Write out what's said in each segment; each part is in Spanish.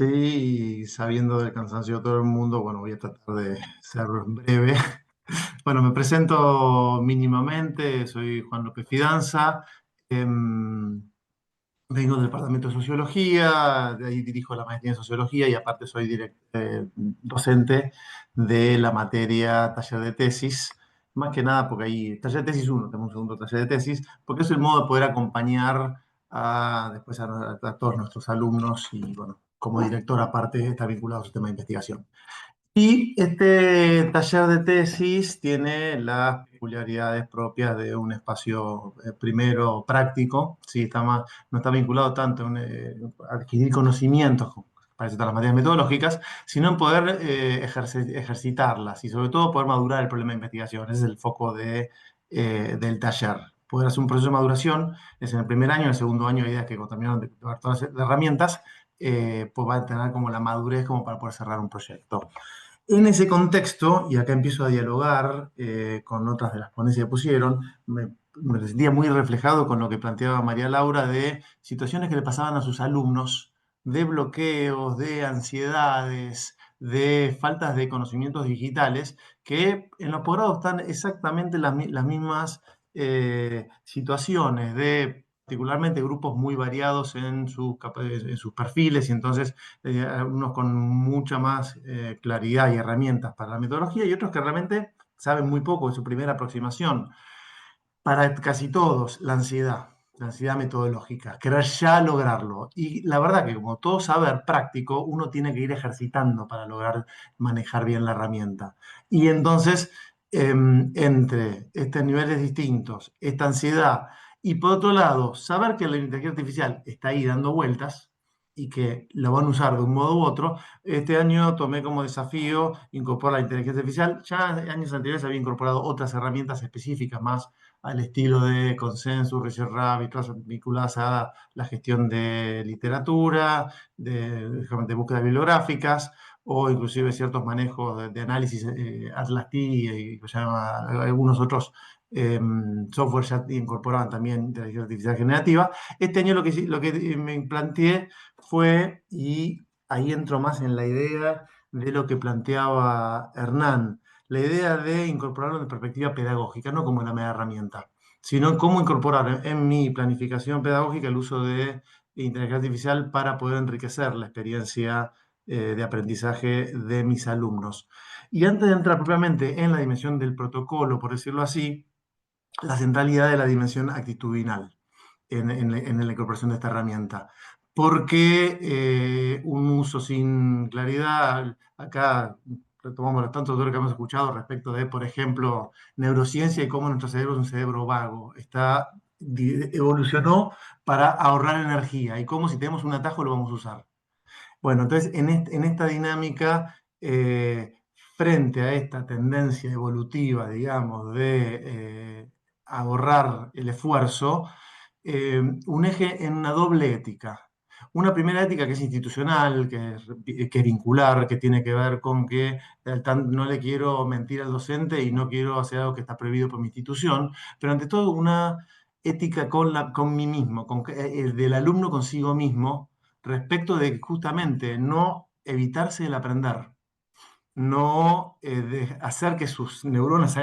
Sí, sabiendo del cansancio de todo el mundo, bueno, voy a tratar de ser breve. Bueno, me presento mínimamente, soy Juan López Fidanza, vengo del Departamento de Sociología, de ahí dirijo la maestría en Sociología y aparte soy docente de la materia taller de tesis, más que nada porque ahí, taller de tesis uno, tenemos un segundo taller de tesis, porque es el modo de poder acompañar después a todos nuestros alumnos y, bueno, como director aparte está vinculado a su tema de investigación. Y este taller de tesis tiene las peculiaridades propias de un espacio primero práctico, ¿sí? No está vinculado tanto en adquirir conocimientos, como parece todas las materias metodológicas, sino en poder ejercitarlas y sobre todo poder madurar el problema de investigación. Ese es el foco del taller. Poder hacer un proceso de maduración es en el primer año, en el segundo año, la idea es que cuando terminan de ver todas las herramientas, pues va a tener como la madurez como para poder cerrar un proyecto. En ese contexto, y acá empiezo a dialogar con otras de las ponencias que pusieron, me sentía muy reflejado con lo que planteaba María Laura de situaciones que le pasaban a sus alumnos, de bloqueos, de ansiedades, de faltas de conocimientos digitales, que en los posgrados están exactamente las mismas situaciones de particularmente grupos muy variados en sus perfiles y entonces unos con mucha más claridad y herramientas para la metodología y otros que realmente saben muy poco de su primera aproximación. Para casi todos, la ansiedad metodológica, querer ya lograrlo. Y la verdad que como todo saber práctico, uno tiene que ir ejercitando para lograr manejar bien la herramienta. Y entonces, entre estos niveles distintos, esta ansiedad, y por otro lado, saber que la inteligencia artificial está ahí dando vueltas y que lo van a usar de un modo u otro, este año tomé como desafío incorporar la inteligencia artificial. Ya en años anteriores había incorporado otras herramientas específicas más al estilo de Consensus, Research Rabbit, todas vinculadas a la gestión de literatura, de búsquedas bibliográficas, o inclusive ciertos manejos de análisis Atlas T y algunos otros software ya incorporaban también inteligencia artificial generativa. Este año lo que me planteé fue, y ahí entro más en la idea de lo que planteaba Hernán, la idea de incorporarlo en perspectiva pedagógica, no como una mera herramienta, sino cómo incorporar en mi planificación pedagógica el uso de inteligencia artificial para poder enriquecer la experiencia de aprendizaje de mis alumnos. Y antes de entrar propiamente en la dimensión del protocolo, por decirlo así, la centralidad de la dimensión actitudinal en la incorporación de esta herramienta. Porque un uso sin claridad, acá retomamos tanto de lo que hemos escuchado respecto de, por ejemplo, neurociencia y cómo nuestro cerebro es un cerebro vago. Evolucionó para ahorrar energía y cómo si tenemos un atajo lo vamos a usar. Bueno, entonces en esta dinámica, frente a esta tendencia evolutiva, digamos, de ahorrar el esfuerzo, un eje en una doble ética. Una primera ética que es institucional, que es vincular, que tiene que ver con que no le quiero mentir al docente y no quiero hacer algo que está prohibido por mi institución, pero ante todo una ética con mí mismo, el del alumno consigo mismo, respecto de justamente no evitarse el aprender, no de hacer que sus neuronas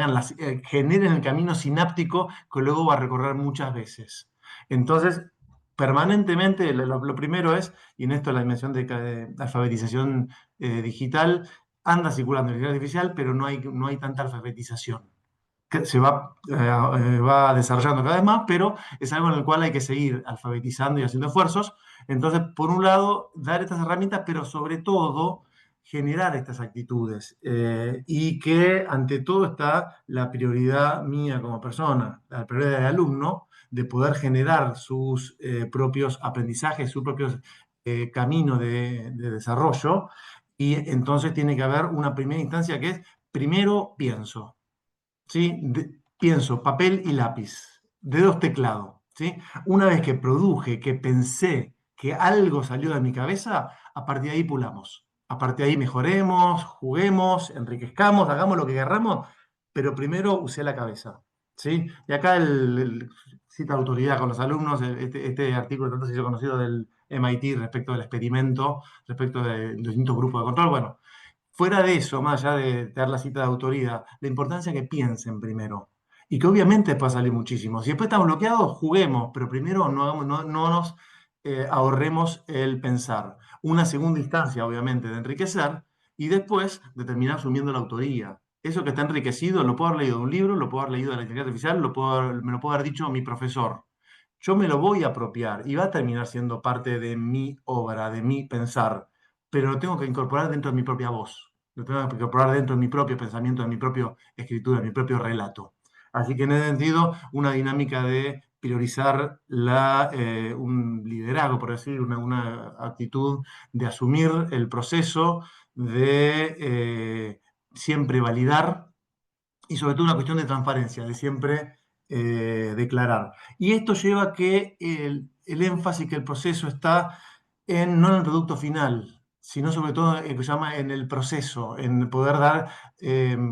generen el camino sináptico que luego va a recorrer muchas veces. Entonces, permanentemente, lo primero es, y en esto la dimensión de alfabetización digital, anda circulando la inteligencia artificial, pero no hay tanta alfabetización que va desarrollando cada vez más, pero es algo en el cual hay que seguir alfabetizando y haciendo esfuerzos. Entonces, por un lado, dar estas herramientas, pero sobre todo generar estas actitudes y que ante todo está la prioridad mía como persona, la prioridad del alumno, de poder generar sus propios aprendizajes, sus propios caminos de desarrollo. Y entonces tiene que haber una primera instancia que es, primero pienso. ¿Sí? Pienso, papel y lápiz, dedos teclado, ¿sí? Una vez que produje, que pensé que algo salió de mi cabeza, a partir de ahí pulamos. A partir de ahí mejoremos, juguemos, enriquezcamos, hagamos lo que querramos, pero primero usé la cabeza, ¿sí? Y acá cita autoridad con los alumnos, este artículo tanto se hizo conocido MIT respecto del experimento, respecto de los distintos grupos de control. Bueno, fuera de eso, más allá de dar la cita de autoridad, la importancia es que piensen primero. Y que obviamente puede salir muchísimo. Si después estamos bloqueados, juguemos, pero primero no nos ahorremos el pensar. Una segunda instancia, obviamente, de enriquecer y después de terminar asumiendo la autoría. Eso que está enriquecido lo puedo haber leído de un libro, lo puedo haber leído de la inteligencia artificial, me lo puede haber dicho mi profesor. Yo me lo voy a apropiar y va a terminar siendo parte de mi obra, de mi pensar, pero lo tengo que incorporar dentro de mi propia voz, lo tengo que incorporar dentro de mi propio pensamiento, de mi propia escritura, de mi propio relato. Así que en ese sentido, una dinámica de priorizar un liderazgo, por decir, una actitud de asumir el proceso, de siempre validar y sobre todo una cuestión de transparencia, de siempre declarar. Y esto lleva a que el énfasis que el proceso está no en el producto final, sino sobre todo que se llama en el proceso, en poder dar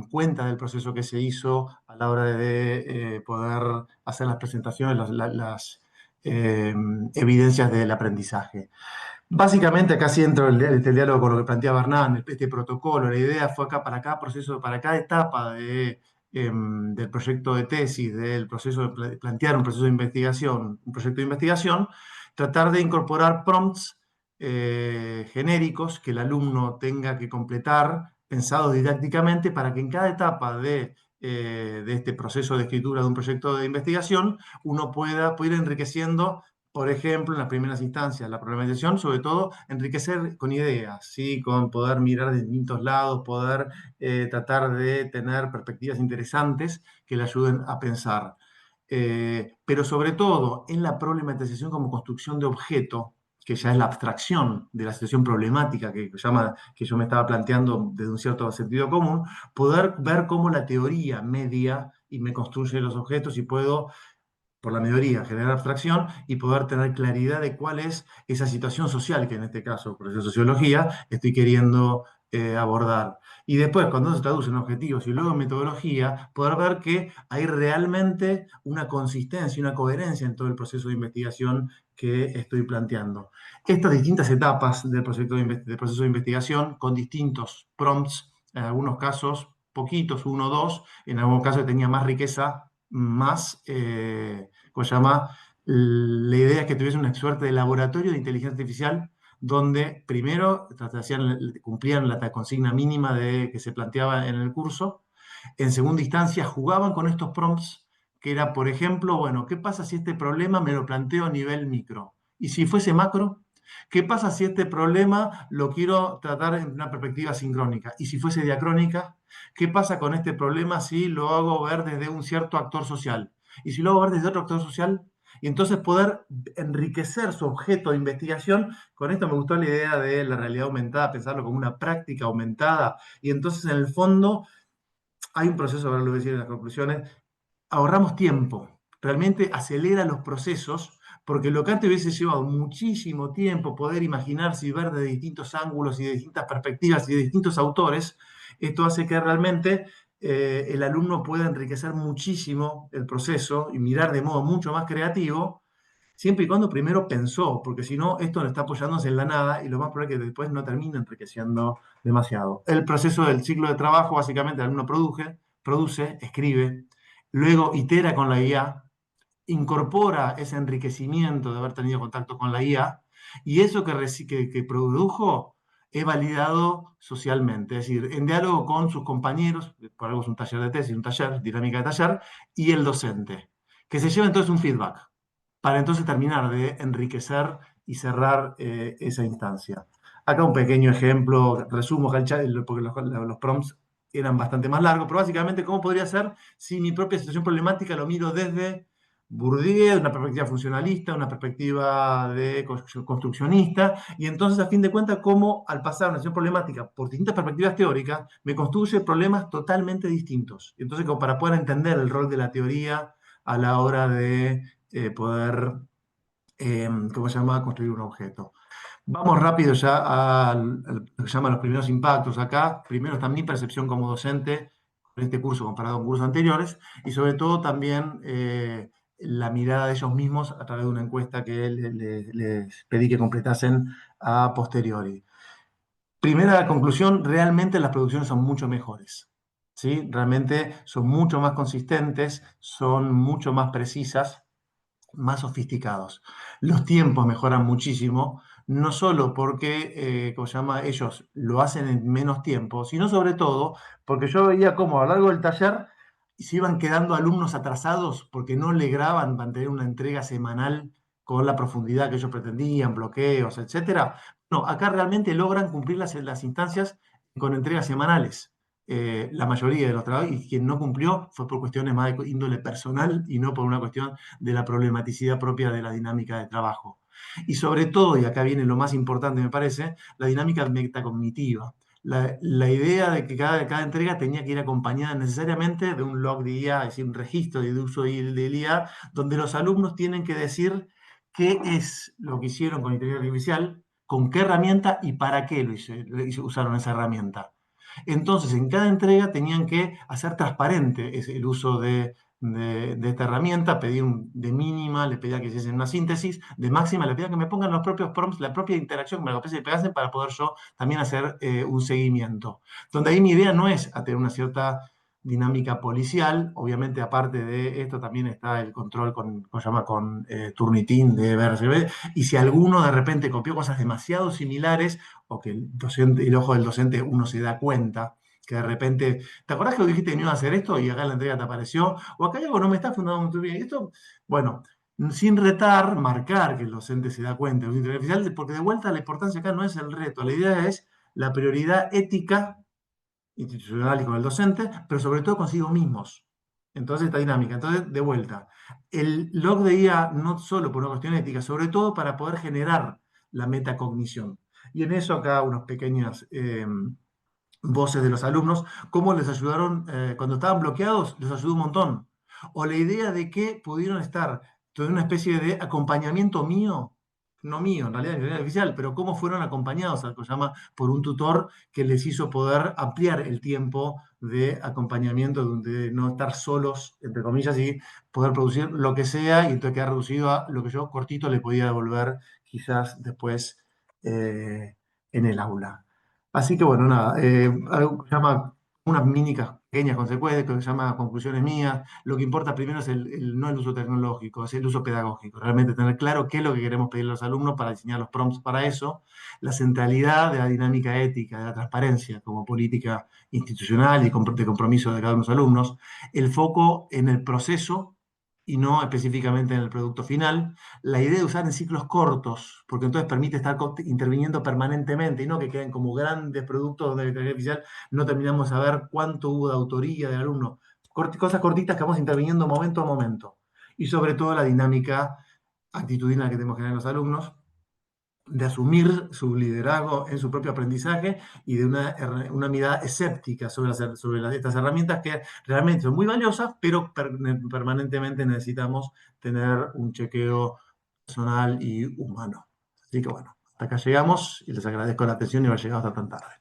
cuenta del proceso que se hizo a la hora de poder hacer las presentaciones, las evidencias del aprendizaje. Básicamente acá sí entro el diálogo con lo que planteaba Hernán, este protocolo, la idea fue acá para cada proceso, para cada etapa del proyecto de tesis, del proceso de plantear un proceso de investigación, un proyecto de investigación, tratar de incorporar prompts genéricos que el alumno tenga que completar, pensados didácticamente, para que en cada etapa de este proceso de escritura de un proyecto de investigación uno pueda ir enriqueciendo, por ejemplo, en las primeras instancias, la problematización, sobre todo enriquecer con ideas, ¿sí? Con poder mirar de distintos lados, poder tratar de tener perspectivas interesantes que le ayuden a pensar. Pero sobre todo en la problematización como construcción de objeto, que ya es la abstracción de la situación problemática que yo me estaba planteando desde un cierto sentido común, poder ver cómo la teoría media y me construye los objetos y puedo por la mayoría, generar abstracción y poder tener claridad de cuál es esa situación social que en este caso, por eso sociología, estoy queriendo abordar. Y después, cuando se traduce en objetivos y luego en metodología, poder ver que hay realmente una consistencia y una coherencia en todo el proceso de investigación que estoy planteando. Estas distintas etapas del proceso de investigación, con distintos prompts, en algunos casos poquitos, uno o dos, en algunos casos tenía más riqueza, más ¿cómo se llama? La idea es que tuviese una suerte de laboratorio de inteligencia artificial donde primero cumplían la consigna mínima que se planteaba en el curso. En segunda instancia, jugaban con estos prompts, que era, por ejemplo, bueno, ¿qué pasa si este problema me lo planteo a nivel micro? ¿Y si fuese macro? ¿Qué pasa si este problema lo quiero tratar en una perspectiva sincrónica? ¿Y si fuese diacrónica? ¿Qué pasa con este problema si lo hago ver desde un cierto actor social? Y si lo hago ver desde otro actor social, y entonces poder enriquecer su objeto de investigación. Con esto me gustó la idea de la realidad aumentada, pensarlo como una práctica aumentada, y entonces en el fondo hay un proceso, ahora lo voy a decir en las conclusiones, ahorramos tiempo, realmente acelera los procesos, porque lo que antes hubiese llevado muchísimo tiempo poder imaginarse y ver de distintos ángulos y de distintas perspectivas y de distintos autores, esto hace que realmente el alumno pueda enriquecer muchísimo el proceso y mirar de modo mucho más creativo, siempre y cuando primero pensó, porque si no, esto no está apoyándose en la nada y lo más probable es que después no termine enriqueciendo demasiado. El proceso del ciclo de trabajo, básicamente, el alumno produce, escribe, luego itera con la IA, incorpora ese enriquecimiento de haber tenido contacto con la IA, y eso que produjo es validado socialmente, es decir, en diálogo con sus compañeros, por algo es un taller de tesis, un taller, dinámica de taller, y el docente, que se lleva entonces un feedback, para entonces terminar de enriquecer y cerrar esa instancia. Acá un pequeño ejemplo, resumo, porque los prompts eran bastante más largos, pero básicamente, ¿cómo podría ser si mi propia situación problemática lo miro desde Bourdieu, una perspectiva funcionalista, una perspectiva de construccionista, y entonces, a fin de cuentas, cómo al pasar una situación problemática por distintas perspectivas teóricas, me construye problemas totalmente distintos. Entonces, como para poder entender el rol de la teoría a la hora de poder, ¿cómo se llama?, construir un objeto. Vamos rápido ya a lo que se llama los primeros impactos. Acá, primero está mi percepción como docente con este curso comparado con cursos anteriores y sobre todo también la mirada de ellos mismos a través de una encuesta que les pedí que completasen a posteriori. Primera conclusión, realmente las producciones son mucho mejores, ¿sí? Realmente son mucho más consistentes, son mucho más precisas, más sofisticados. Los tiempos mejoran muchísimo, no solo porque, ¿cómo se llama? Ellos lo hacen en menos tiempo, sino sobre todo porque yo veía cómo a lo largo del taller se iban quedando alumnos atrasados porque no lograban mantener una entrega semanal con la profundidad que ellos pretendían, bloqueos, etcétera. No, acá realmente logran cumplir las instancias con entregas semanales. La mayoría de los trabajos, y quien no cumplió fue por cuestiones más de índole personal y no por una cuestión de la problematicidad propia de la dinámica de trabajo. Y sobre todo, y acá viene lo más importante me parece, la dinámica metacognitiva. La idea de que cada entrega tenía que ir acompañada necesariamente de un log de IA, es decir, un registro de uso del IA, donde los alumnos tienen que decir qué es lo que hicieron con inteligencia artificial, con qué herramienta y para qué usaron esa herramienta. Entonces, en cada entrega tenían que hacer transparente el uso de esta herramienta, pedí de mínima, le pedía que hiciesen una síntesis, de máxima le pedía que me pongan los propios prompts, la propia interacción que me lo pegasen para poder yo también hacer un seguimiento. Donde ahí mi idea no es a tener una cierta dinámica policial, obviamente aparte de esto también está el control ¿cómo se llama? Con Turnitin de BRCB, y si alguno de repente copió cosas demasiado similares o que el ojo del docente uno se da cuenta, que de repente, ¿te acordás que dijiste que no iba a hacer esto y acá en la entrega te apareció? O acá hay algo que no me está fundando muy bien. Esto, bueno, sin retar, marcar que el docente se da cuenta de un interés artificial, porque de vuelta la importancia acá no es el reto, la idea es la prioridad ética institucional y con el docente, pero sobre todo consigo mismos. Entonces, esta dinámica. Entonces, de vuelta, el log de IA no solo por una cuestión ética, sobre todo para poder generar la metacognición. Y en eso acá unas pequeñas voces de los alumnos, cómo les ayudaron, cuando estaban bloqueados, les ayudó un montón. O la idea de que pudieron estar en una especie de acompañamiento mío, no mío, en realidad de inteligencia artificial, pero cómo fueron acompañados, algo que se llama, por un tutor que les hizo poder ampliar el tiempo de acompañamiento, de no estar solos, entre comillas, y poder producir lo que sea, y entonces quedar reducido a lo que yo cortito le podía devolver quizás después en el aula. Así que bueno, nada, algo que se llama unas pequeñas consecuencias, que se llama conclusiones mías. Lo que importa primero es no el uso tecnológico, es el uso pedagógico. Realmente tener claro qué es lo que queremos pedirle a los alumnos para diseñar los prompts para eso. La centralidad de la dinámica ética, de la transparencia como política institucional y de compromiso de cada uno de los alumnos. El foco en el proceso y no específicamente en el producto final. La idea de usar en ciclos cortos, porque entonces permite estar interviniendo permanentemente y no que queden como grandes productos donde la inteligencia artificial no terminamos de saber cuánto hubo de autoría del alumno. Cosas cortitas que vamos interviniendo momento a momento. Y sobre todo la dinámica actitudinal que tenemos que tener los alumnos, de asumir su liderazgo en su propio aprendizaje y de una mirada escéptica sobre estas herramientas que realmente son muy valiosas, pero permanentemente necesitamos tener un chequeo personal y humano. Así que bueno, hasta acá llegamos y les agradezco la atención y haber llegado hasta tan tarde.